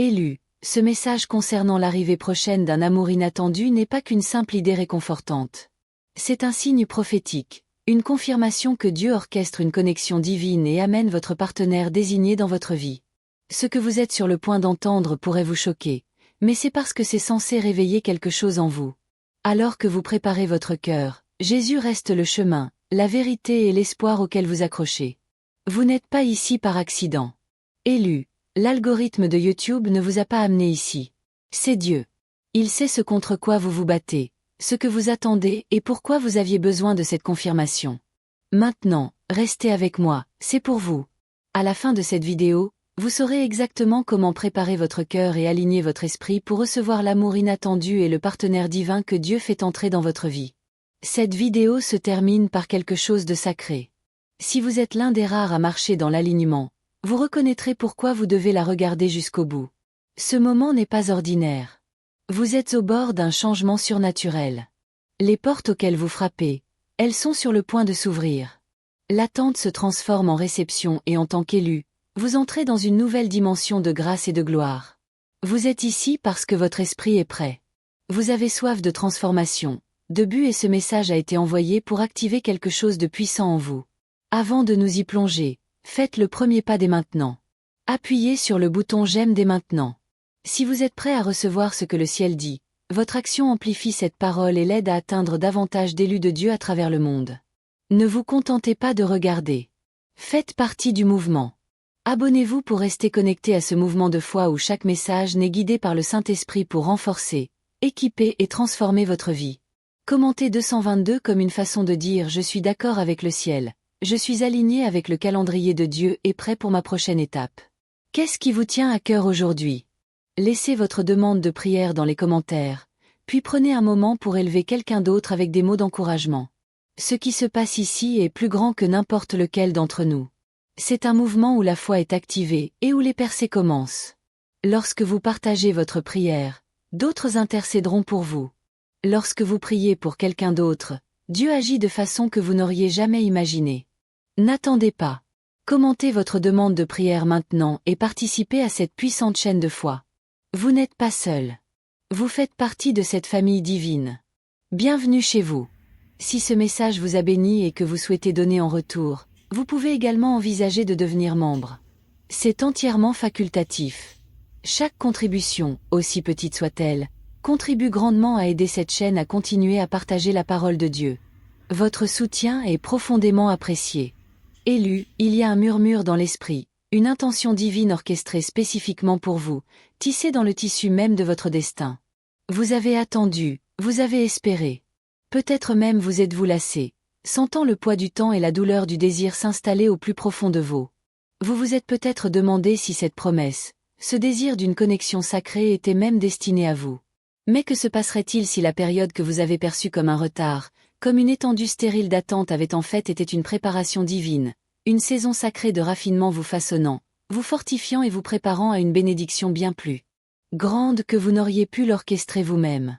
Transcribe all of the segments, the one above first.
Élu, ce message concernant l'arrivée prochaine d'un amour inattendu n'est pas qu'une simple idée réconfortante. C'est un signe prophétique, une confirmation que Dieu orchestre une connexion divine et amène votre partenaire désigné dans votre vie. Ce que vous êtes sur le point d'entendre pourrait vous choquer, mais c'est parce que c'est censé réveiller quelque chose en vous. Alors que vous préparez votre cœur, Jésus reste le chemin, la vérité et l'espoir auquel vous accrochez. Vous n'êtes pas ici par accident. Élu, l'algorithme de YouTube ne vous a pas amené ici. C'est Dieu. Il sait ce contre quoi vous vous battez, ce que vous attendez et pourquoi vous aviez besoin de cette confirmation. Maintenant, restez avec moi, c'est pour vous. À la fin de cette vidéo, vous saurez exactement comment préparer votre cœur et aligner votre esprit pour recevoir l'amour inattendu et le partenaire divin que Dieu fait entrer dans votre vie. Cette vidéo se termine par quelque chose de sacré. Si vous êtes l'un des rares à marcher dans l'alignement, vous reconnaîtrez pourquoi vous devez la regarder jusqu'au bout. Ce moment n'est pas ordinaire. Vous êtes au bord d'un changement surnaturel. Les portes auxquelles vous frappez, elles sont sur le point de s'ouvrir. L'attente se transforme en réception et en tant qu'élu, vous entrez dans une nouvelle dimension de grâce et de gloire. Vous êtes ici parce que votre esprit est prêt. Vous avez soif de transformation, de but et ce message a été envoyé pour activer quelque chose de puissant en vous. Avant de nous y plonger, faites le premier pas dès maintenant. Appuyez sur le bouton j'aime dès maintenant. Si vous êtes prêt à recevoir ce que le ciel dit, votre action amplifie cette parole et l'aide à atteindre davantage d'élus de Dieu à travers le monde. Ne vous contentez pas de regarder. Faites partie du mouvement. Abonnez-vous pour rester connecté à ce mouvement de foi où chaque message n'est guidé par le Saint-Esprit pour renforcer, équiper et transformer votre vie. Commentez 222 comme une façon de dire « Je suis d'accord avec le ciel, je suis aligné avec le calendrier de Dieu et prêt pour ma prochaine étape ». Qu'est-ce qui vous tient à cœur aujourd'hui? Laissez votre demande de prière dans les commentaires, puis prenez un moment pour élever quelqu'un d'autre avec des mots d'encouragement. Ce qui se passe ici est plus grand que n'importe lequel d'entre nous. C'est un mouvement où la foi est activée et où les percées commencent. Lorsque vous partagez votre prière, d'autres intercéderont pour vous. Lorsque vous priez pour quelqu'un d'autre, Dieu agit de façon que vous n'auriez jamais imaginée. N'attendez pas. Commentez votre demande de prière maintenant et participez à cette puissante chaîne de foi. Vous n'êtes pas seul. Vous faites partie de cette famille divine. Bienvenue chez vous. Si ce message vous a béni et que vous souhaitez donner en retour, vous pouvez également envisager de devenir membre. C'est entièrement facultatif. Chaque contribution, aussi petite soit-elle, contribue grandement à aider cette chaîne à continuer à partager la parole de Dieu. Votre soutien est profondément apprécié. Élu, il y a un murmure dans l'esprit, une intention divine orchestrée spécifiquement pour vous, tissée dans le tissu même de votre destin. Vous avez attendu, vous avez espéré. Peut-être même vous êtes-vous lassé, sentant le poids du temps et la douleur du désir s'installer au plus profond de vous. Vous vous êtes peut-être demandé si cette promesse, ce désir d'une connexion sacrée était même destiné à vous. Mais que se passerait-il si la période que vous avez perçue comme un retard, comme une étendue stérile d'attente avait en fait été une préparation divine, une saison sacrée de raffinement vous façonnant, vous fortifiant et vous préparant à une bénédiction bien plus grande que vous n'auriez pu l'orchestrer vous-même.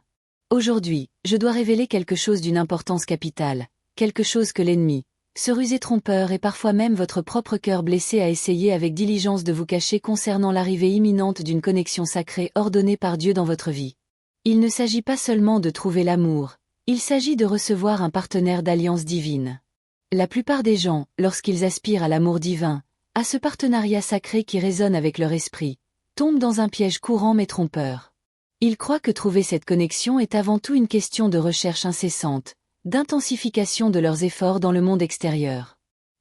Aujourd'hui, je dois révéler quelque chose d'une importance capitale, quelque chose que l'ennemi, ce rusé trompeur et parfois même votre propre cœur blessé a essayé avec diligence de vous cacher concernant l'arrivée imminente d'une connexion sacrée ordonnée par Dieu dans votre vie. Il ne s'agit pas seulement de trouver l'amour, il s'agit de recevoir un partenaire d'alliance divine. La plupart des gens, lorsqu'ils aspirent à l'amour divin, à ce partenariat sacré qui résonne avec leur esprit, tombent dans un piège courant mais trompeur. Ils croient que trouver cette connexion est avant tout une question de recherche incessante, d'intensification de leurs efforts dans le monde extérieur.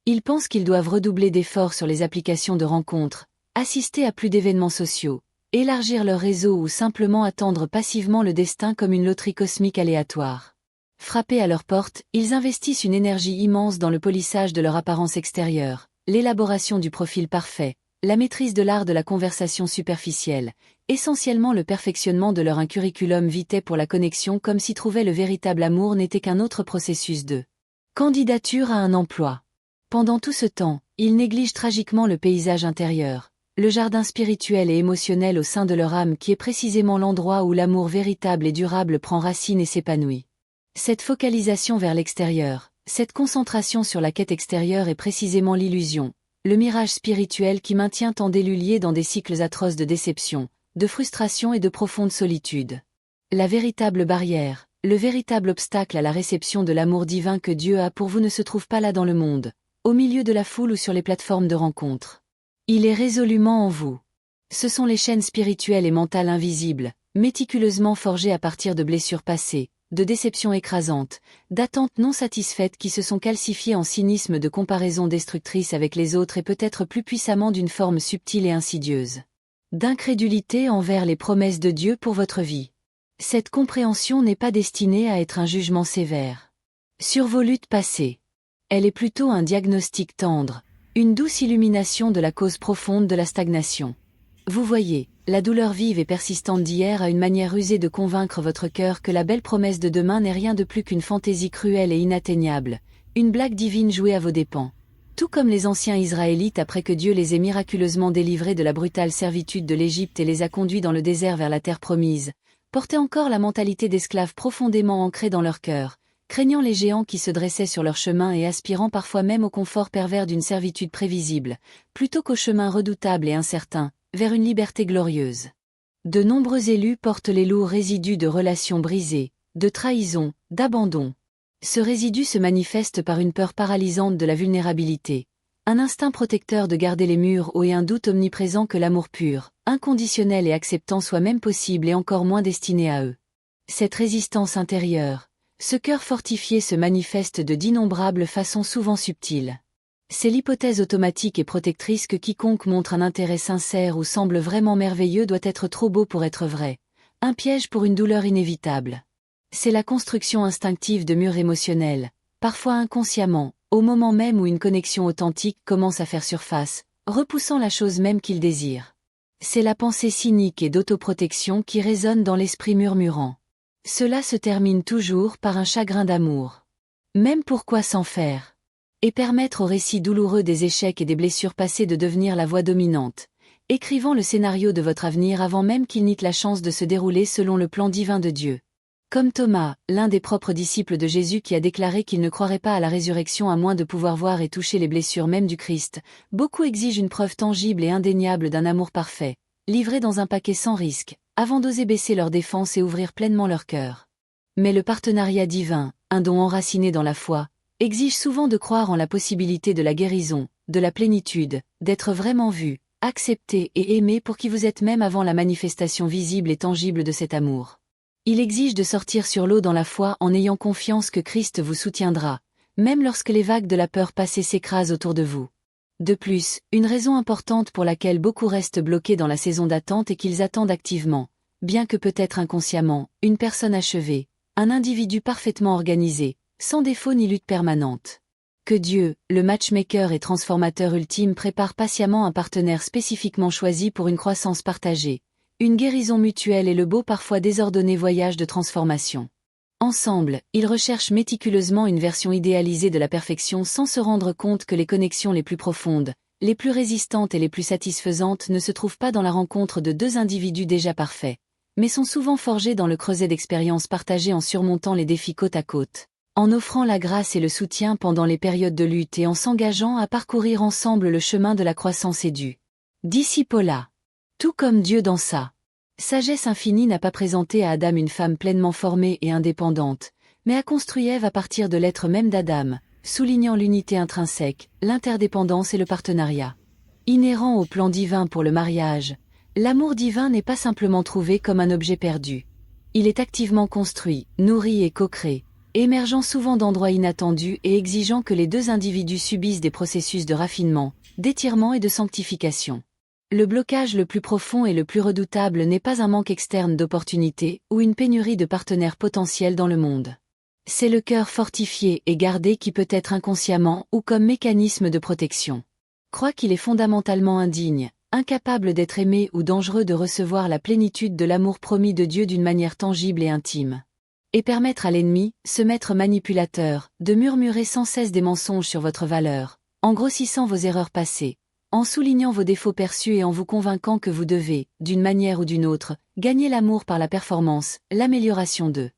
Ils pensent qu'ils doivent redoubler d'efforts sur les applications de rencontres, assister à plus d'événements sociaux, élargir leur réseau ou simplement attendre passivement le destin comme une loterie cosmique aléatoire. Frappés à leur porte, ils investissent une énergie immense dans le polissage de leur apparence extérieure, l'élaboration du profil parfait, la maîtrise de l'art de la conversation superficielle, essentiellement le perfectionnement de leur curriculum vitae pour la connexion comme si trouver le véritable amour n'était qu'un autre processus de candidature à un emploi. Pendant tout ce temps, ils négligent tragiquement le paysage intérieur, le jardin spirituel et émotionnel au sein de leur âme qui est précisément l'endroit où l'amour véritable et durable prend racine et s'épanouit. Cette focalisation vers l'extérieur, cette concentration sur la quête extérieure est précisément l'illusion, le mirage spirituel qui maintient tant d'élus liés dans des cycles atroces de déception, de frustration et de profonde solitude. La véritable barrière, le véritable obstacle à la réception de l'amour divin que Dieu a pour vous ne se trouve pas là dans le monde, au milieu de la foule ou sur les plateformes de rencontres. Il est résolument en vous. Ce sont les chaînes spirituelles et mentales invisibles, méticuleusement forgées à partir de blessures passées, de déceptions écrasantes, d'attentes non satisfaites qui se sont calcifiées en cynisme de comparaison destructrice avec les autres et peut-être plus puissamment d'une forme subtile et insidieuse d'incrédulité envers les promesses de Dieu pour votre vie. Cette compréhension n'est pas destinée à être un jugement sévère sur vos luttes passées. Elle est plutôt un diagnostic tendre, une douce illumination de la cause profonde de la stagnation. Vous voyez, la douleur vive et persistante d'hier a une manière rusée de convaincre votre cœur que la belle promesse de demain n'est rien de plus qu'une fantaisie cruelle et inatteignable, une blague divine jouée à vos dépens. Tout comme les anciens Israélites après que Dieu les ait miraculeusement délivrés de la brutale servitude de l'Égypte et les a conduits dans le désert vers la terre promise, portaient encore la mentalité d'esclaves profondément ancrée dans leur cœur, craignant les géants qui se dressaient sur leur chemin et aspirant parfois même au confort pervers d'une servitude prévisible, plutôt qu'au chemin redoutable et incertain, vers une liberté glorieuse. De nombreux élus portent les lourds résidus de relations brisées, de trahison, d'abandon. Ce résidu se manifeste par une peur paralysante de la vulnérabilité, un instinct protecteur de garder les murs hauts et un doute omniprésent que l'amour pur, inconditionnel et acceptant soit même possible et encore moins destiné à eux. Cette résistance intérieure, ce cœur fortifié se manifeste de d'innombrables façons souvent subtiles. C'est l'hypothèse automatique et protectrice que quiconque montre un intérêt sincère ou semble vraiment merveilleux doit être trop beau pour être vrai, un piège pour une douleur inévitable. C'est la construction instinctive de murs émotionnels, parfois inconsciemment, au moment même où une connexion authentique commence à faire surface, repoussant la chose même qu'il désire. C'est la pensée cynique et d'autoprotection qui résonne dans l'esprit murmurant. Cela se termine toujours par un chagrin d'amour. Même pourquoi s'en faire? Et permettre au récit douloureux des échecs et des blessures passées de devenir la voix dominante, écrivant le scénario de votre avenir avant même qu'il n'ait la chance de se dérouler selon le plan divin de Dieu. Comme Thomas, l'un des propres disciples de Jésus qui a déclaré qu'il ne croirait pas à la résurrection à moins de pouvoir voir et toucher les blessures même du Christ, beaucoup exigent une preuve tangible et indéniable d'un amour parfait, livré dans un paquet sans risque, avant d'oser baisser leur défense et ouvrir pleinement leur cœur. Mais le partenariat divin, un don enraciné dans la foi, exige souvent de croire en la possibilité de la guérison, de la plénitude, d'être vraiment vu, accepté et aimé pour qui vous êtes même avant la manifestation visible et tangible de cet amour. Il exige de sortir sur l'eau dans la foi en ayant confiance que Christ vous soutiendra, même lorsque les vagues de la peur passée s'écrasent autour de vous. De plus, une raison importante pour laquelle beaucoup restent bloqués dans la saison d'attente est qu'ils attendent activement, bien que peut-être inconsciemment, une personne achevée, un individu parfaitement organisé, sans défaut ni lutte permanente. Que Dieu, le matchmaker et transformateur ultime prépare patiemment un partenaire spécifiquement choisi pour une croissance partagée, une guérison mutuelle et le beau parfois désordonné voyage de transformation. Ensemble, ils recherchent méticuleusement une version idéalisée de la perfection sans se rendre compte que les connexions les plus profondes, les plus résistantes et les plus satisfaisantes ne se trouvent pas dans la rencontre de deux individus déjà parfaits, mais sont souvent forgées dans le creuset d'expériences partagées en surmontant les défis côte à côte, en offrant la grâce et le soutien pendant les périodes de lutte et en s'engageant à parcourir ensemble le chemin de la croissance et du discipolat. Tout comme Dieu dans sa sagesse infinie n'a pas présenté à Adam une femme pleinement formée et indépendante, mais a construit Ève à partir de l'être même d'Adam, soulignant l'unité intrinsèque, l'interdépendance et le partenariat. Inhérent au plan divin pour le mariage, l'amour divin n'est pas simplement trouvé comme un objet perdu. Il est activement construit, nourri et co-créé, émergeant souvent d'endroits inattendus et exigeant que les deux individus subissent des processus de raffinement, d'étirement et de sanctification. Le blocage le plus profond et le plus redoutable n'est pas un manque externe d'opportunités ou une pénurie de partenaires potentiels dans le monde. C'est le cœur fortifié et gardé qui peut être inconsciemment ou comme mécanisme de protection. Croit qu'il est fondamentalement indigne, incapable d'être aimé ou dangereux de recevoir la plénitude de l'amour promis de Dieu d'une manière tangible et intime. Et permettre à l'ennemi, ce maître manipulateur, de murmurer sans cesse des mensonges sur votre valeur, en grossissant vos erreurs passées, en soulignant vos défauts perçus et en vous convainquant que vous devez, d'une manière ou d'une autre, gagner l'amour par la performance, l'amélioration de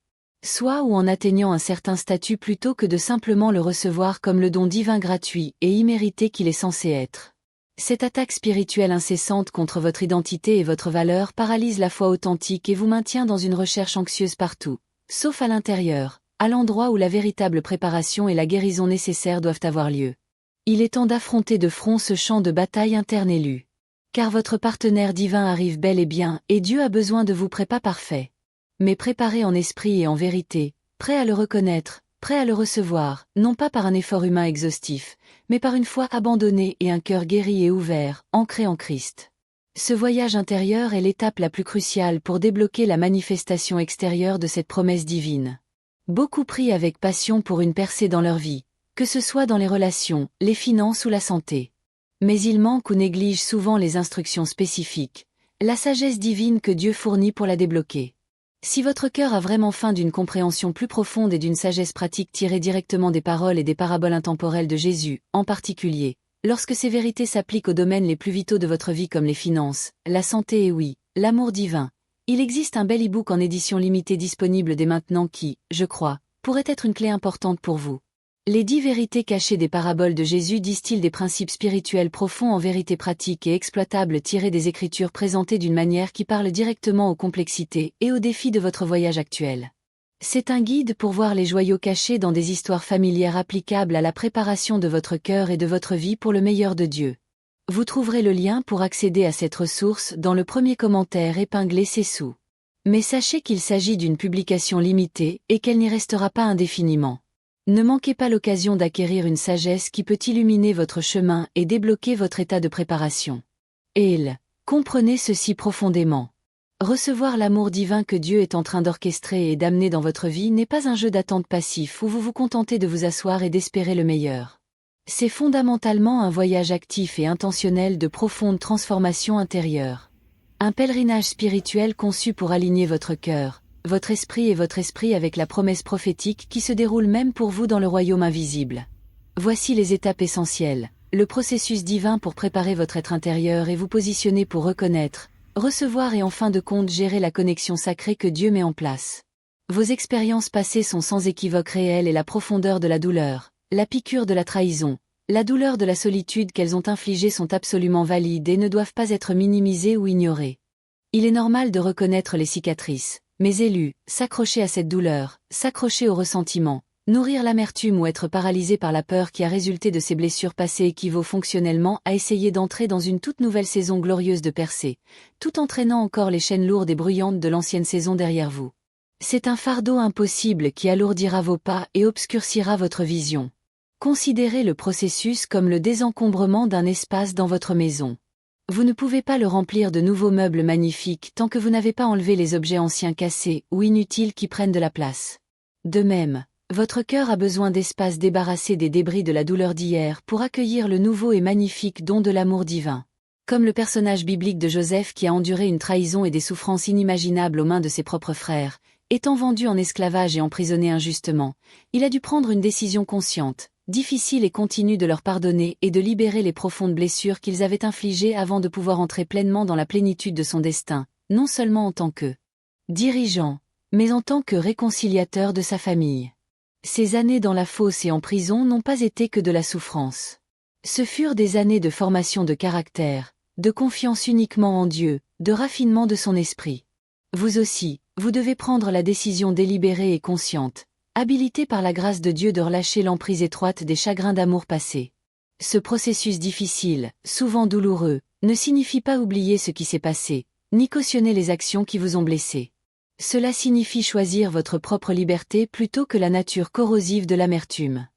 soi ou en atteignant un certain statut plutôt que de simplement le recevoir comme le don divin gratuit et immérité qu'il est censé être. Cette attaque spirituelle incessante contre votre identité et votre valeur paralyse la foi authentique et vous maintient dans une recherche anxieuse partout, sauf à l'intérieur, à l'endroit où la véritable préparation et la guérison nécessaires doivent avoir lieu. Il est temps d'affronter de front ce champ de bataille interne élu. Car votre partenaire divin arrive bel et bien, et Dieu a besoin de vous pas parfait. Mais préparé en esprit et en vérité, prêt à le reconnaître, prêt à le recevoir, non pas par un effort humain exhaustif, mais par une foi abandonnée et un cœur guéri et ouvert, ancré en Christ. Ce voyage intérieur est l'étape la plus cruciale pour débloquer la manifestation extérieure de cette promesse divine. Beaucoup prient avec passion pour une percée dans leur vie, que ce soit dans les relations, les finances ou la santé. Mais ils manquent ou négligent souvent les instructions spécifiques, la sagesse divine que Dieu fournit pour la débloquer. Si votre cœur a vraiment faim d'une compréhension plus profonde et d'une sagesse pratique tirée directement des paroles et des paraboles intemporelles de Jésus, en particulier, lorsque ces vérités s'appliquent aux domaines les plus vitaux de votre vie comme les finances, la santé et oui, l'amour divin, il existe un bel e-book en édition limitée disponible dès maintenant qui, je crois, pourrait être une clé importante pour vous. Les 10 vérités cachées des paraboles de Jésus distillent des principes spirituels profonds en vérités pratiques et exploitables tirées des Écritures présentées d'une manière qui parle directement aux complexités et aux défis de votre voyage actuel. C'est un guide pour voir les joyaux cachés dans des histoires familières applicables à la préparation de votre cœur et de votre vie pour le meilleur de Dieu. Vous trouverez le lien pour accéder à cette ressource dans le premier commentaire épinglé ci-dessous. Mais sachez qu'il s'agit d'une publication limitée et qu'elle n'y restera pas indéfiniment. Ne manquez pas l'occasion d'acquérir une sagesse qui peut illuminer votre chemin et débloquer votre état de préparation. Comprenez ceci profondément. Recevoir l'amour divin que Dieu est en train d'orchestrer et d'amener dans votre vie n'est pas un jeu d'attente passif où vous vous contentez de vous asseoir et d'espérer le meilleur. C'est fondamentalement un voyage actif et intentionnel de profonde transformation intérieure. Un pèlerinage spirituel conçu pour aligner votre cœur, votre esprit et votre esprit avec la promesse prophétique qui se déroule même pour vous dans le royaume invisible. Voici les étapes essentielles, le processus divin pour préparer votre être intérieur et vous positionner pour reconnaître, recevoir et en fin de compte gérer la connexion sacrée que Dieu met en place. Vos expériences passées sont sans équivoque réelles et la profondeur de la douleur, la piqûre de la trahison, la douleur de la solitude qu'elles ont infligée sont absolument valides et ne doivent pas être minimisées ou ignorées. Il est normal de reconnaître les cicatrices, mais s'accrocher à cette douleur, s'accrocher au ressentiment, nourrir l'amertume ou être paralysé par la peur qui a résulté de ces blessures passées équivaut fonctionnellement à essayer d'entrer dans une toute nouvelle saison glorieuse de percée, tout entraînant encore les chaînes lourdes et bruyantes de l'ancienne saison derrière vous. C'est un fardeau impossible qui alourdira vos pas et obscurcira votre vision. Considérez le processus comme le désencombrement d'un espace dans votre maison. Vous ne pouvez pas le remplir de nouveaux meubles magnifiques tant que vous n'avez pas enlevé les objets anciens cassés ou inutiles qui prennent de la place. De même, votre cœur a besoin d'espace débarrassé des débris de la douleur d'hier pour accueillir le nouveau et magnifique don de l'amour divin. Comme le personnage biblique de Joseph qui a enduré une trahison et des souffrances inimaginables aux mains de ses propres frères, étant vendu en esclavage et emprisonné injustement, il a dû prendre une décision consciente, difficile et continue de leur pardonner et de libérer les profondes blessures qu'ils avaient infligées avant de pouvoir entrer pleinement dans la plénitude de son destin, non seulement en tant que dirigeant, mais en tant que réconciliateur de sa famille. Ces années dans la fosse et en prison n'ont pas été que de la souffrance. Ce furent des années de formation de caractère, de confiance uniquement en Dieu, de raffinement de son esprit. Vous aussi, vous devez prendre la décision délibérée et consciente, habilité par la grâce de Dieu de relâcher l'emprise étroite des chagrins d'amour passés. Ce processus difficile, souvent douloureux, ne signifie pas oublier ce qui s'est passé, ni cautionner les actions qui vous ont blessé. Cela signifie choisir votre propre liberté plutôt que la nature corrosive de l'amertume.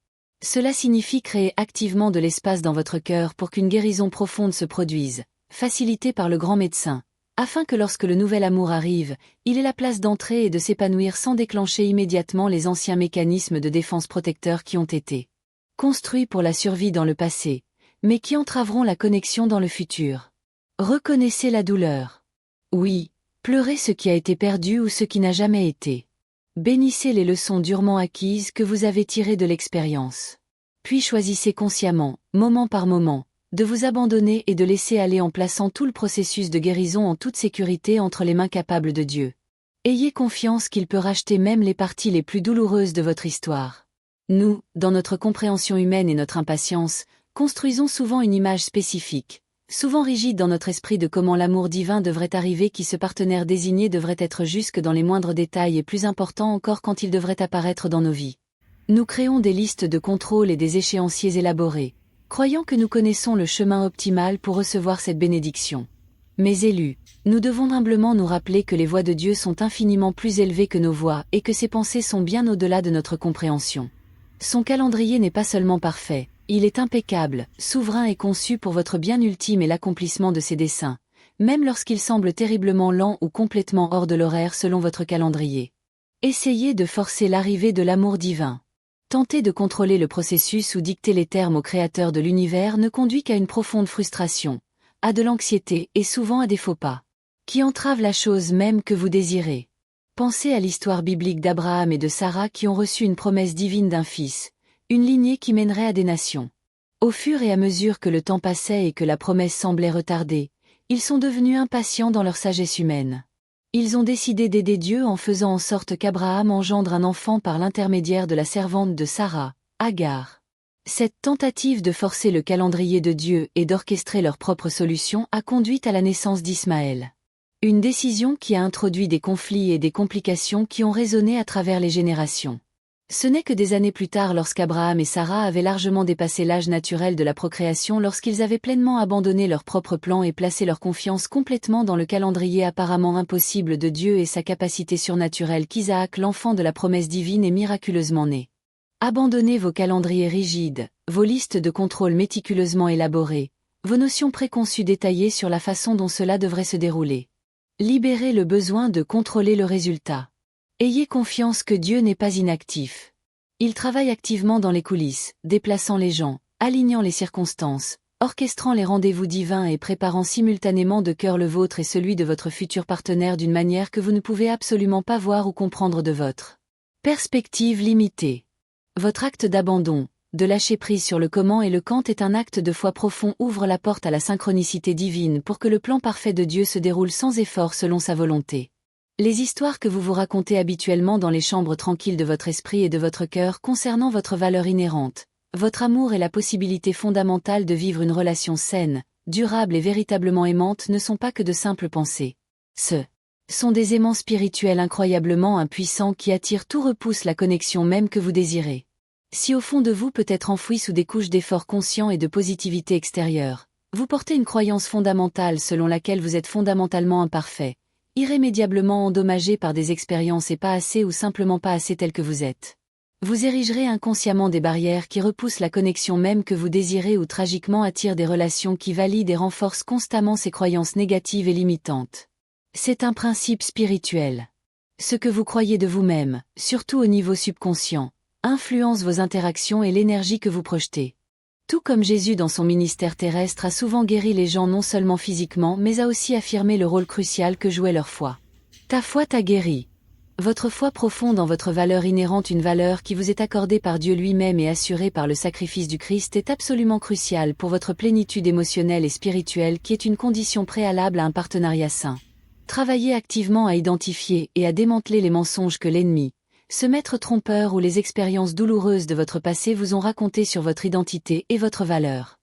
Cela signifie créer activement de l'espace dans votre cœur pour qu'une guérison profonde se produise, facilitée par le grand médecin, afin que lorsque le nouvel amour arrive, il ait la place d'entrer et de s'épanouir sans déclencher immédiatement les anciens mécanismes de défense protecteurs qui ont été construits pour la survie dans le passé, mais qui entraveront la connexion dans le futur. Reconnaissez la douleur. Oui, pleurez ce qui a été perdu ou ce qui n'a jamais été. Bénissez les leçons durement acquises que vous avez tirées de l'expérience. Puis choisissez consciemment, moment par moment, de vous abandonner et de laisser aller en plaçant tout le processus de guérison en toute sécurité entre les mains capables de Dieu. Ayez confiance qu'il peut racheter même les parties les plus douloureuses de votre histoire. Nous, dans notre compréhension humaine et notre impatience, construisons souvent une image spécifique, Souvent rigide dans notre esprit de comment l'amour divin devrait arriver, qui ce partenaire désigné devrait être jusque dans les moindres détails et plus important encore quand il devrait apparaître dans nos vies. Nous créons des listes de contrôle et des échéanciers élaborés, croyant que nous connaissons le chemin optimal pour recevoir cette bénédiction. Mais élus, nous devons humblement nous rappeler que les voies de Dieu sont infiniment plus élevées que nos voies et que ses pensées sont bien au-delà de notre compréhension. Son calendrier n'est pas seulement parfait, il est impeccable, souverain et conçu pour votre bien ultime et l'accomplissement de ses desseins, même lorsqu'il semble terriblement lent ou complètement hors de l'horaire selon votre calendrier. Essayez de forcer l'arrivée de l'amour divin. Tenter de contrôler le processus ou dicter les termes au Créateur de l'univers ne conduit qu'à une profonde frustration, à de l'anxiété et souvent à des faux pas, qui entravent la chose même que vous désirez. Pensez à l'histoire biblique d'Abraham et de Sarah qui ont reçu une promesse divine d'un fils, une lignée qui mènerait à des nations. Au fur et à mesure que le temps passait et que la promesse semblait retardée, ils sont devenus impatients dans leur sagesse humaine. Ils ont décidé d'aider Dieu en faisant en sorte qu'Abraham engendre un enfant par l'intermédiaire de la servante de Sarah, Agar. Cette tentative de forcer le calendrier de Dieu et d'orchestrer leur propre solution a conduit à la naissance d'Ismaël. Une décision qui a introduit des conflits et des complications qui ont résonné à travers les générations. Ce n'est que des années plus tard, lorsqu'Abraham et Sarah avaient largement dépassé l'âge naturel de la procréation, lorsqu'ils avaient pleinement abandonné leurs propres plans et placé leur confiance complètement dans le calendrier apparemment impossible de Dieu et sa capacité surnaturelle, qu'Isaac, l'enfant de la promesse divine, est miraculeusement né. Abandonnez vos calendriers rigides, vos listes de contrôle méticuleusement élaborées, vos notions préconçues détaillées sur la façon dont cela devrait se dérouler. Libérez le besoin de contrôler le résultat. Ayez confiance que Dieu n'est pas inactif. Il travaille activement dans les coulisses, déplaçant les gens, alignant les circonstances, orchestrant les rendez-vous divins et préparant simultanément de cœur le vôtre et celui de votre futur partenaire d'une manière que vous ne pouvez absolument pas voir ou comprendre de votre perspective limitée. Votre acte d'abandon, de lâcher prise sur le comment et le quand est un acte de foi profond, ouvre la porte à la synchronicité divine pour que le plan parfait de Dieu se déroule sans effort selon sa volonté. Les histoires que vous vous racontez habituellement dans les chambres tranquilles de votre esprit et de votre cœur concernant votre valeur inhérente, votre amour et la possibilité fondamentale de vivre une relation saine, durable et véritablement aimante ne sont pas que de simples pensées. Ce sont des aimants spirituels incroyablement impuissants qui attirent tout, repoussent la connexion même que vous désirez. Si au fond de vous, peut être enfoui sous des couches d'efforts conscients et de positivité extérieure, vous portez une croyance fondamentale selon laquelle vous êtes fondamentalement imparfait, irrémédiablement endommagé par des expériences et pas assez ou simplement pas assez tel que vous êtes. Vous érigerez inconsciemment des barrières qui repoussent la connexion même que vous désirez ou tragiquement attirent des relations qui valident et renforcent constamment ces croyances négatives et limitantes. C'est un principe spirituel. Ce que vous croyez de vous-même, surtout au niveau subconscient, influence vos interactions et l'énergie que vous projetez. Tout comme Jésus dans son ministère terrestre a souvent guéri les gens non seulement physiquement mais a aussi affirmé le rôle crucial que jouait leur foi. Ta foi t'a guéri. Votre foi profonde en votre valeur inhérente, une valeur qui vous est accordée par Dieu lui-même et assurée par le sacrifice du Christ, est absolument cruciale pour votre plénitude émotionnelle et spirituelle, qui est une condition préalable à un partenariat sain. Travaillez activement à identifier et à démanteler les mensonges que l'ennemi, ce maître trompeur ou les expériences douloureuses de votre passé vous ont raconté sur votre identité et votre valeur.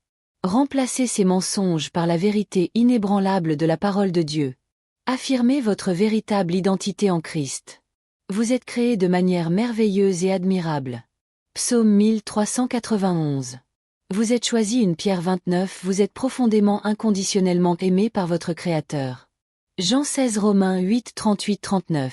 Remplacez ces mensonges par la vérité inébranlable de la parole de Dieu. Affirmez votre véritable identité en Christ. Vous êtes créé de manière merveilleuse et admirable. Psaume 1391. Vous êtes choisi, une Pierre 29. Vous êtes profondément inconditionnellement aimé par votre Créateur. Jean 16, Romains 8, 38-39.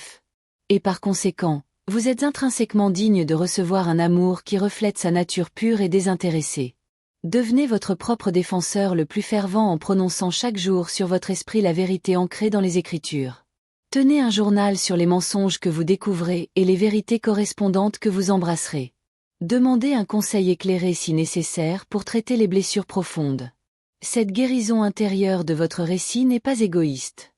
Et par conséquent, vous êtes intrinsèquement digne de recevoir un amour qui reflète sa nature pure et désintéressée. Devenez votre propre défenseur le plus fervent en prononçant chaque jour sur votre esprit la vérité ancrée dans les Écritures. Tenez un journal sur les mensonges que vous découvrez et les vérités correspondantes que vous embrasserez. Demandez un conseil éclairé si nécessaire pour traiter les blessures profondes. Cette guérison intérieure de votre récit n'est pas égoïste.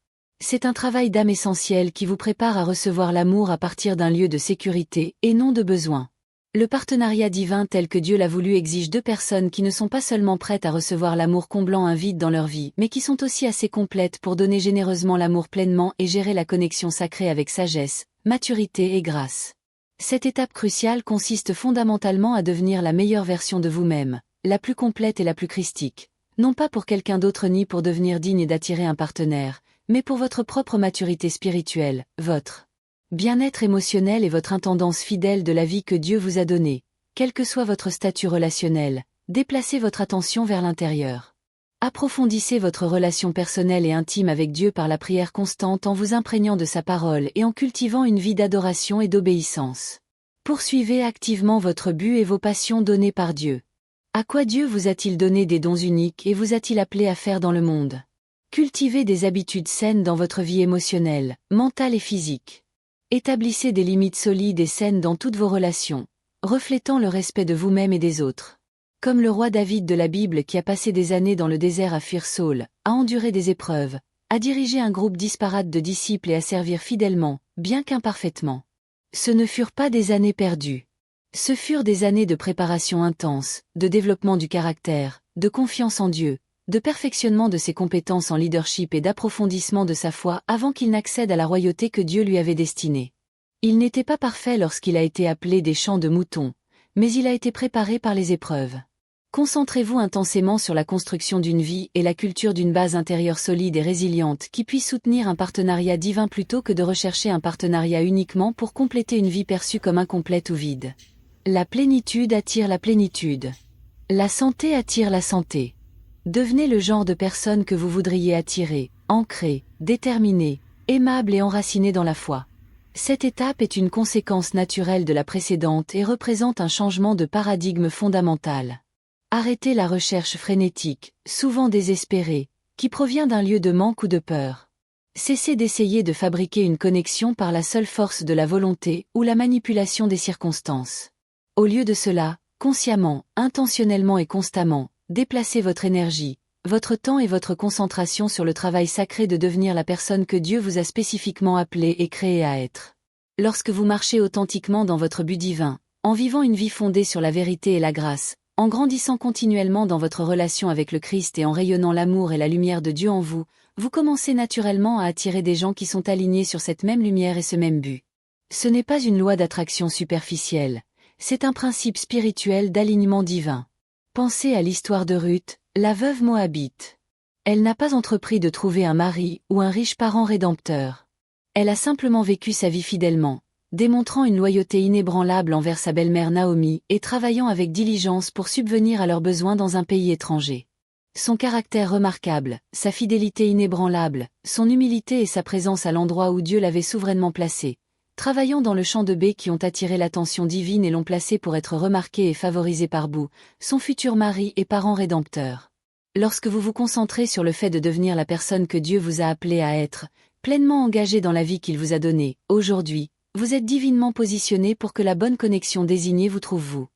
C'est un travail d'âme essentiel qui vous prépare à recevoir l'amour à partir d'un lieu de sécurité et non de besoin. Le partenariat divin tel que Dieu l'a voulu exige deux personnes qui ne sont pas seulement prêtes à recevoir l'amour comblant un vide dans leur vie, mais qui sont aussi assez complètes pour donner généreusement l'amour pleinement et gérer la connexion sacrée avec sagesse, maturité et grâce. Cette étape cruciale consiste fondamentalement à devenir la meilleure version de vous-même, la plus complète et la plus christique, Non pas pour quelqu'un d'autre ni pour devenir digne d'attirer un partenaire, mais pour votre propre maturité spirituelle, votre bien-être émotionnel et votre intendance fidèle de la vie que Dieu vous a donnée, quel que soit votre statut relationnel, déplacez votre attention vers l'intérieur. Approfondissez votre relation personnelle et intime avec Dieu par la prière constante en vous imprégnant de sa parole et en cultivant une vie d'adoration et d'obéissance. Poursuivez activement votre but et vos passions données par Dieu. À quoi Dieu vous a-t-il donné des dons uniques et vous a-t-il appelé à faire dans le monde? Cultivez des habitudes saines dans votre vie émotionnelle, mentale et physique. Établissez des limites solides et saines dans toutes vos relations, reflétant le respect de vous-même et des autres. Comme le roi David de la Bible qui a passé des années dans le désert à fuir Saul, à endurer des épreuves, à diriger un groupe disparate de disciples et à servir fidèlement, bien qu'imparfaitement. Ce ne furent pas des années perdues. Ce furent des années de préparation intense, de développement du caractère, de confiance en Dieu, de perfectionnement de ses compétences en leadership et d'approfondissement de sa foi avant qu'il n'accède à la royauté que Dieu lui avait destinée. Il n'était pas parfait lorsqu'il a été appelé des champs de moutons, mais il a été préparé par les épreuves. Concentrez-vous intensément sur la construction d'une vie et la culture d'une base intérieure solide et résiliente qui puisse soutenir un partenariat divin plutôt que de rechercher un partenariat uniquement pour compléter une vie perçue comme incomplète ou vide. La plénitude attire la plénitude. La santé attire la santé. Devenez le genre de personne que vous voudriez attirer, ancré, déterminé, aimable et enraciné dans la foi. Cette étape est une conséquence naturelle de la précédente et représente un changement de paradigme fondamental. Arrêtez la recherche frénétique, souvent désespérée, qui provient d'un lieu de manque ou de peur. Cessez d'essayer de fabriquer une connexion par la seule force de la volonté ou la manipulation des circonstances. Au lieu de cela, consciemment, intentionnellement et constamment, déplacez votre énergie, votre temps et votre concentration sur le travail sacré de devenir la personne que Dieu vous a spécifiquement appelée et créée à être. Lorsque vous marchez authentiquement dans votre but divin, en vivant une vie fondée sur la vérité et la grâce, en grandissant continuellement dans votre relation avec le Christ et en rayonnant l'amour et la lumière de Dieu en vous, vous commencez naturellement à attirer des gens qui sont alignés sur cette même lumière et ce même but. Ce n'est pas une loi d'attraction superficielle, c'est un principe spirituel d'alignement divin. Pensez à l'histoire de Ruth, la veuve moabite. Elle n'a pas entrepris de trouver un mari ou un riche parent rédempteur. Elle a simplement vécu sa vie fidèlement, démontrant une loyauté inébranlable envers sa belle-mère Naomi et travaillant avec diligence pour subvenir à leurs besoins dans un pays étranger. Son caractère remarquable, sa fidélité inébranlable, son humilité et sa présence à l'endroit où Dieu l'avait souverainement placé, travaillant dans le champ de blé qui ont attiré l'attention divine et l'ont placé pour être remarqué et favorisé par Boaz, son futur mari et parent rédempteur. Lorsque vous vous concentrez sur le fait de devenir la personne que Dieu vous a appelé à être, pleinement engagé dans la vie qu'il vous a donnée, aujourd'hui, vous êtes divinement positionné pour que la bonne connexion désignée vous trouve vous.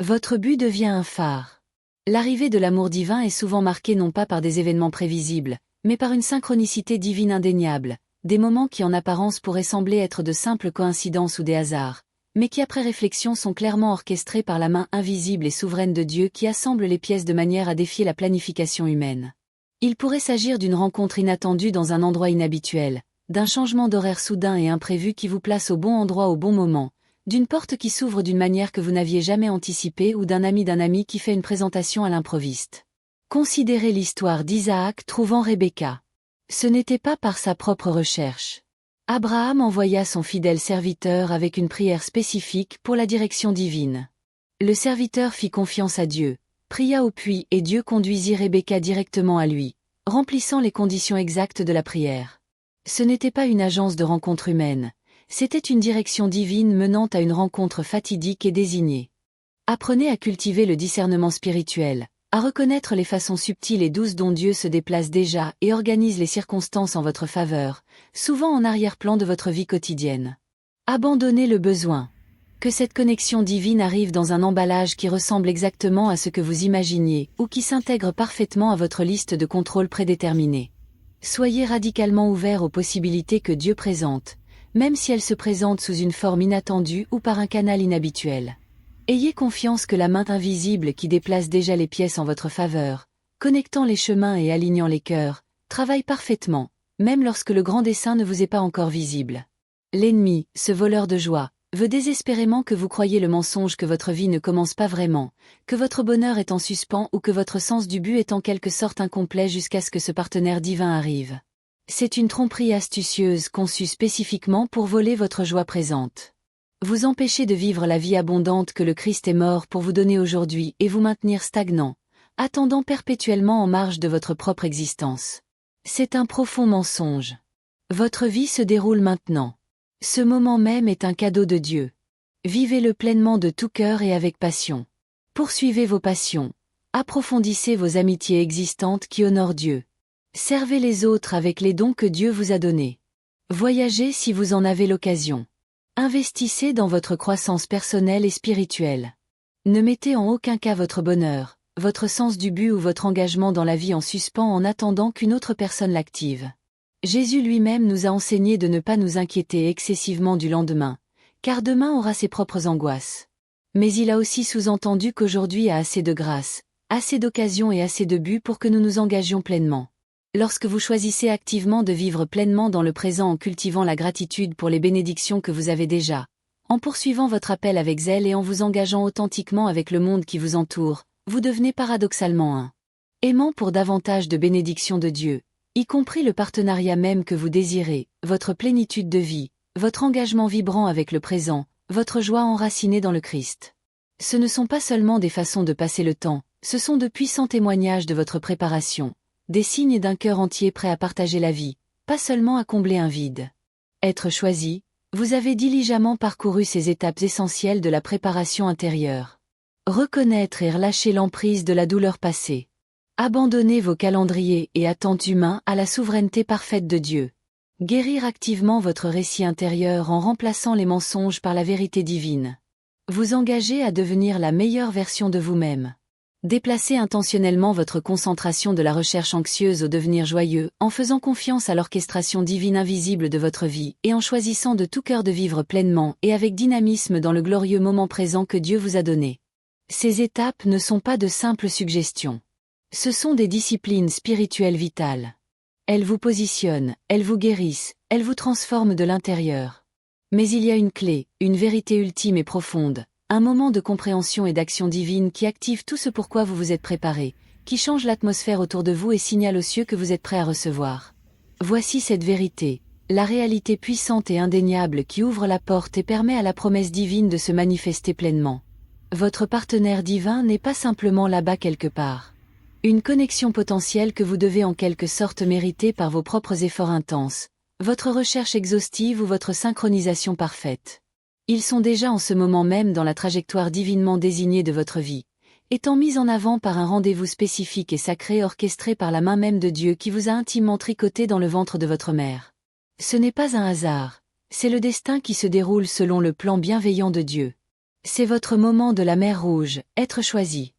Votre but devient un phare. L'arrivée de l'amour divin est souvent marquée non pas par des événements prévisibles, mais par une synchronicité divine indéniable, des moments qui en apparence pourraient sembler être de simples coïncidences ou des hasards, mais qui après réflexion sont clairement orchestrés par la main invisible et souveraine de Dieu qui assemble les pièces de manière à défier la planification humaine. Il pourrait s'agir d'une rencontre inattendue dans un endroit inhabituel, d'un changement d'horaire soudain et imprévu qui vous place au bon endroit au bon moment, d'une porte qui s'ouvre d'une manière que vous n'aviez jamais anticipée ou d'un ami qui fait une présentation à l'improviste. Considérez l'histoire d'Isaac trouvant Rebecca. Ce n'était pas par sa propre recherche. Abraham envoya son fidèle serviteur avec une prière spécifique pour la direction divine. Le serviteur fit confiance à Dieu, pria au puits et Dieu conduisit Rebecca directement à lui, remplissant les conditions exactes de la prière. Ce n'était pas une agence de rencontre humaine, c'était une direction divine menant à une rencontre fatidique et désignée. Apprenez à cultiver le discernement spirituel, à reconnaître les façons subtiles et douces dont Dieu se déplace déjà et organise les circonstances en votre faveur, souvent en arrière-plan de votre vie quotidienne. Abandonnez le besoin. Que cette connexion divine arrive dans un emballage qui ressemble exactement à ce que vous imaginiez ou qui s'intègre parfaitement à votre liste de contrôle prédéterminée. Soyez radicalement ouvert aux possibilités que Dieu présente, même si elles se présentent sous une forme inattendue ou par un canal inhabituel. Ayez confiance que la main invisible qui déplace déjà les pièces en votre faveur, connectant les chemins et alignant les cœurs, travaille parfaitement, même lorsque le grand dessein ne vous est pas encore visible. L'ennemi, ce voleur de joie, veut désespérément que vous croyiez le mensonge que votre vie ne commence pas vraiment, que votre bonheur est en suspens ou que votre sens du but est en quelque sorte incomplet jusqu'à ce que ce partenaire divin arrive. C'est une tromperie astucieuse conçue spécifiquement pour voler votre joie présente. Vous empêcher de vivre la vie abondante que le Christ est mort pour vous donner aujourd'hui et vous maintenir stagnant, attendant perpétuellement en marge de votre propre existence. C'est un profond mensonge. Votre vie se déroule maintenant. Ce moment même est un cadeau de Dieu. Vivez-le pleinement de tout cœur et avec passion. Poursuivez vos passions. Approfondissez vos amitiés existantes qui honorent Dieu. Servez les autres avec les dons que Dieu vous a donnés. Voyagez si vous en avez l'occasion. Investissez dans votre croissance personnelle et spirituelle. Ne mettez en aucun cas votre bonheur, votre sens du but ou votre engagement dans la vie en suspens en attendant qu'une autre personne l'active. Jésus lui-même nous a enseigné de ne pas nous inquiéter excessivement du lendemain, car demain aura ses propres angoisses. Mais il a aussi sous-entendu qu'aujourd'hui a assez de grâce, assez d'occasions et assez de buts pour que nous nous engagions pleinement. Lorsque vous choisissez activement de vivre pleinement dans le présent en cultivant la gratitude pour les bénédictions que vous avez déjà, en poursuivant votre appel avec zèle et en vous engageant authentiquement avec le monde qui vous entoure, vous devenez paradoxalement un aimant pour davantage de bénédictions de Dieu, y compris le partenariat même que vous désirez, votre plénitude de vie, votre engagement vibrant avec le présent, votre joie enracinée dans le Christ. Ce ne sont pas seulement des façons de passer le temps, ce sont de puissants témoignages de votre préparation, des signes d'un cœur entier prêt à partager la vie, pas seulement à combler un vide. Être choisi, vous avez diligemment parcouru ces étapes essentielles de la préparation intérieure. Reconnaître et relâcher l'emprise de la douleur passée. Abandonner vos calendriers et attentes humains à la souveraineté parfaite de Dieu. Guérir activement votre récit intérieur en remplaçant les mensonges par la vérité divine. Vous engager à devenir la meilleure version de vous-même. Déplacez intentionnellement votre concentration de la recherche anxieuse au devenir joyeux, en faisant confiance à l'orchestration divine invisible de votre vie et en choisissant de tout cœur de vivre pleinement et avec dynamisme dans le glorieux moment présent que Dieu vous a donné. Ces étapes ne sont pas de simples suggestions. Ce sont des disciplines spirituelles vitales. Elles vous positionnent, elles vous guérissent, elles vous transforment de l'intérieur. Mais il y a une clé, une vérité ultime et profonde, un moment de compréhension et d'action divine qui active tout ce pourquoi vous vous êtes préparé, qui change l'atmosphère autour de vous et signale aux cieux que vous êtes prêt à recevoir. Voici cette vérité, la réalité puissante et indéniable qui ouvre la porte et permet à la promesse divine de se manifester pleinement. Votre partenaire divin n'est pas simplement là-bas quelque part. Une connexion potentielle que vous devez en quelque sorte mériter par vos propres efforts intenses, votre recherche exhaustive ou votre synchronisation parfaite. Ils sont déjà en ce moment même dans la trajectoire divinement désignée de votre vie, étant mis en avant par un rendez-vous spécifique et sacré orchestré par la main même de Dieu qui vous a intimement tricoté dans le ventre de votre mère. Ce n'est pas un hasard, c'est le destin qui se déroule selon le plan bienveillant de Dieu. C'est votre moment de la mer Rouge, être choisi.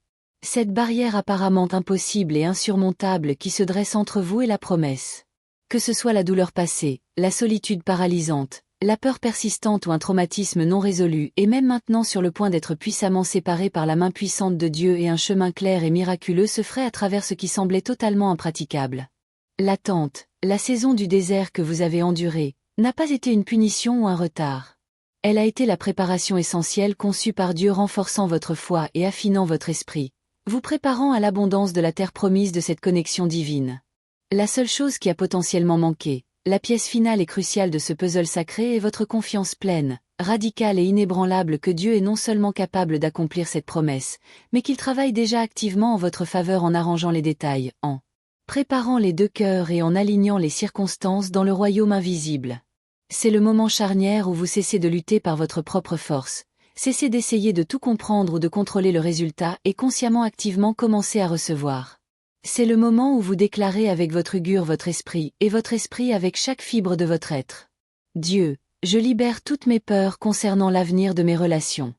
Cette barrière apparemment impossible et insurmontable qui se dresse entre vous et la promesse. Que ce soit la douleur passée, la solitude paralysante, la peur persistante ou un traumatisme non résolu et même maintenant sur le point d'être puissamment séparé par la main puissante de Dieu et un chemin clair et miraculeux se ferait à travers ce qui semblait totalement impraticable. L'attente, la saison du désert que vous avez endurée, n'a pas été une punition ou un retard. Elle a été la préparation essentielle conçue par Dieu renforçant votre foi et affinant votre esprit, vous préparant à l'abondance de la terre promise de cette connexion divine. La seule chose qui a potentiellement manqué, la pièce finale et cruciale de ce puzzle sacré est votre confiance pleine, radicale et inébranlable que Dieu est non seulement capable d'accomplir cette promesse, mais qu'il travaille déjà activement en votre faveur en arrangeant les détails, en préparant les deux cœurs et en alignant les circonstances dans le royaume invisible. C'est le moment charnière où vous cessez de lutter par votre propre force, cessez d'essayer de tout comprendre ou de contrôler le résultat et consciemment activement commencez à recevoir. C'est le moment où vous déclarez avec votre augure votre esprit et votre esprit avec chaque fibre de votre être. Dieu, je libère toutes mes peurs concernant l'avenir de mes relations.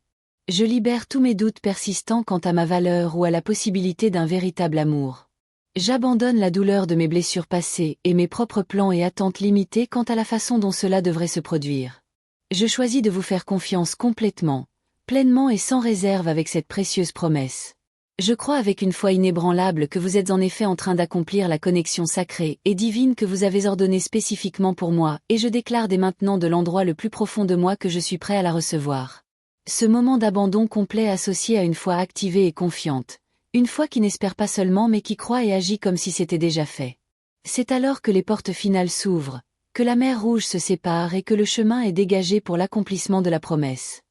Je libère tous mes doutes persistants quant à ma valeur ou à la possibilité d'un véritable amour. J'abandonne la douleur de mes blessures passées et mes propres plans et attentes limitées quant à la façon dont cela devrait se produire. Je choisis de vous faire confiance complètement, pleinement et sans réserve avec cette précieuse promesse. Je crois avec une foi inébranlable que vous êtes en effet en train d'accomplir la connexion sacrée et divine que vous avez ordonnée spécifiquement pour moi, et je déclare dès maintenant de l'endroit le plus profond de moi que je suis prêt à la recevoir. Ce moment d'abandon complet associé à une foi activée et confiante, une foi qui n'espère pas seulement mais qui croit et agit comme si c'était déjà fait. C'est alors que les portes finales s'ouvrent, que la mer Rouge se sépare et que le chemin est dégagé pour l'accomplissement de la promesse.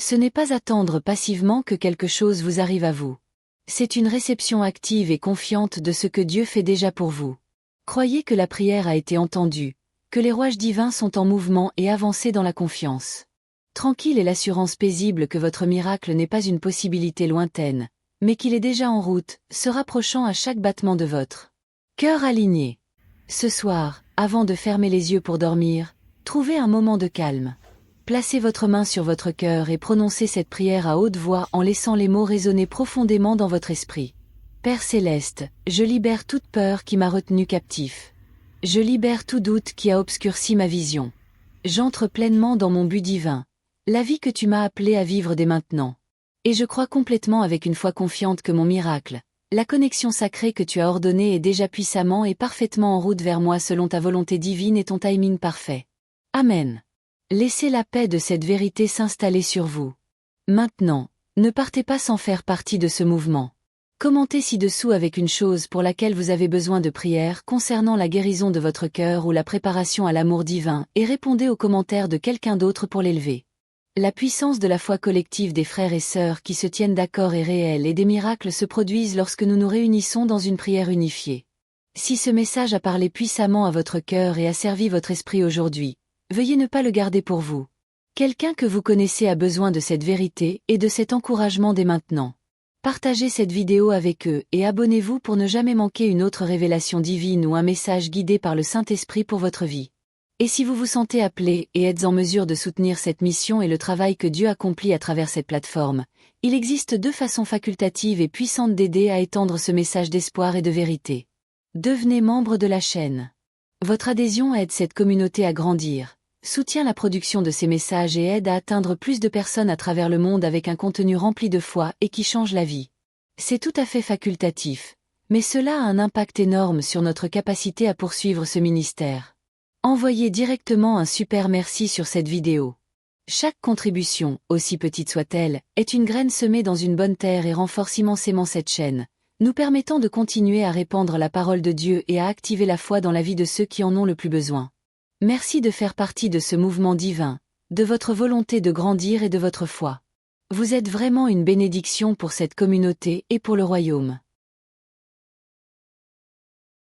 Ce n'est pas attendre passivement que quelque chose vous arrive à vous. C'est une réception active et confiante de ce que Dieu fait déjà pour vous. Croyez que la prière a été entendue, que les rouages divins sont en mouvement et avancez dans la confiance. Tranquille est l'assurance paisible que votre miracle n'est pas une possibilité lointaine, mais qu'il est déjà en route, se rapprochant à chaque battement de votre cœur aligné. Ce soir, avant de fermer les yeux pour dormir, trouvez un moment de calme. Placez votre main sur votre cœur et prononcez cette prière à haute voix en laissant les mots résonner profondément dans votre esprit. Père céleste, je libère toute peur qui m'a retenu captif. Je libère tout doute qui a obscurci ma vision. J'entre pleinement dans mon but divin, la vie que tu m'as appelé à vivre dès maintenant. Et je crois complètement avec une foi confiante que mon miracle, la connexion sacrée que tu as ordonnée est déjà puissamment et parfaitement en route vers moi selon ta volonté divine et ton timing parfait. Amen. Laissez la paix de cette vérité s'installer sur vous. Maintenant, ne partez pas sans faire partie de ce mouvement. Commentez ci-dessous avec une chose pour laquelle vous avez besoin de prière concernant la guérison de votre cœur ou la préparation à l'amour divin et répondez aux commentaires de quelqu'un d'autre pour l'élever. La puissance de la foi collective des frères et sœurs qui se tiennent d'accord est réelle et des miracles se produisent lorsque nous nous réunissons dans une prière unifiée. Si ce message a parlé puissamment à votre cœur et a servi votre esprit aujourd'hui, veuillez ne pas le garder pour vous. Quelqu'un que vous connaissez a besoin de cette vérité et de cet encouragement dès maintenant. Partagez cette vidéo avec eux et abonnez-vous pour ne jamais manquer une autre révélation divine ou un message guidé par le Saint-Esprit pour votre vie. Et si vous vous sentez appelé et êtes en mesure de soutenir cette mission et le travail que Dieu accomplit à travers cette plateforme, il existe 2 façons facultatives et puissantes d'aider à étendre ce message d'espoir et de vérité. Devenez membre de la chaîne. Votre adhésion aide cette communauté à grandir, soutient la production de ces messages et aide à atteindre plus de personnes à travers le monde avec un contenu rempli de foi et qui change la vie. C'est tout à fait facultatif, mais cela a un impact énorme sur notre capacité à poursuivre ce ministère. Envoyez directement un super merci sur cette vidéo. Chaque contribution, aussi petite soit-elle, est une graine semée dans une bonne terre et renforce immensément cette chaîne, nous permettant de continuer à répandre la parole de Dieu et à activer la foi dans la vie de ceux qui en ont le plus besoin. Merci de faire partie de ce mouvement divin, de votre volonté de grandir et de votre foi. Vous êtes vraiment une bénédiction pour cette communauté et pour le royaume.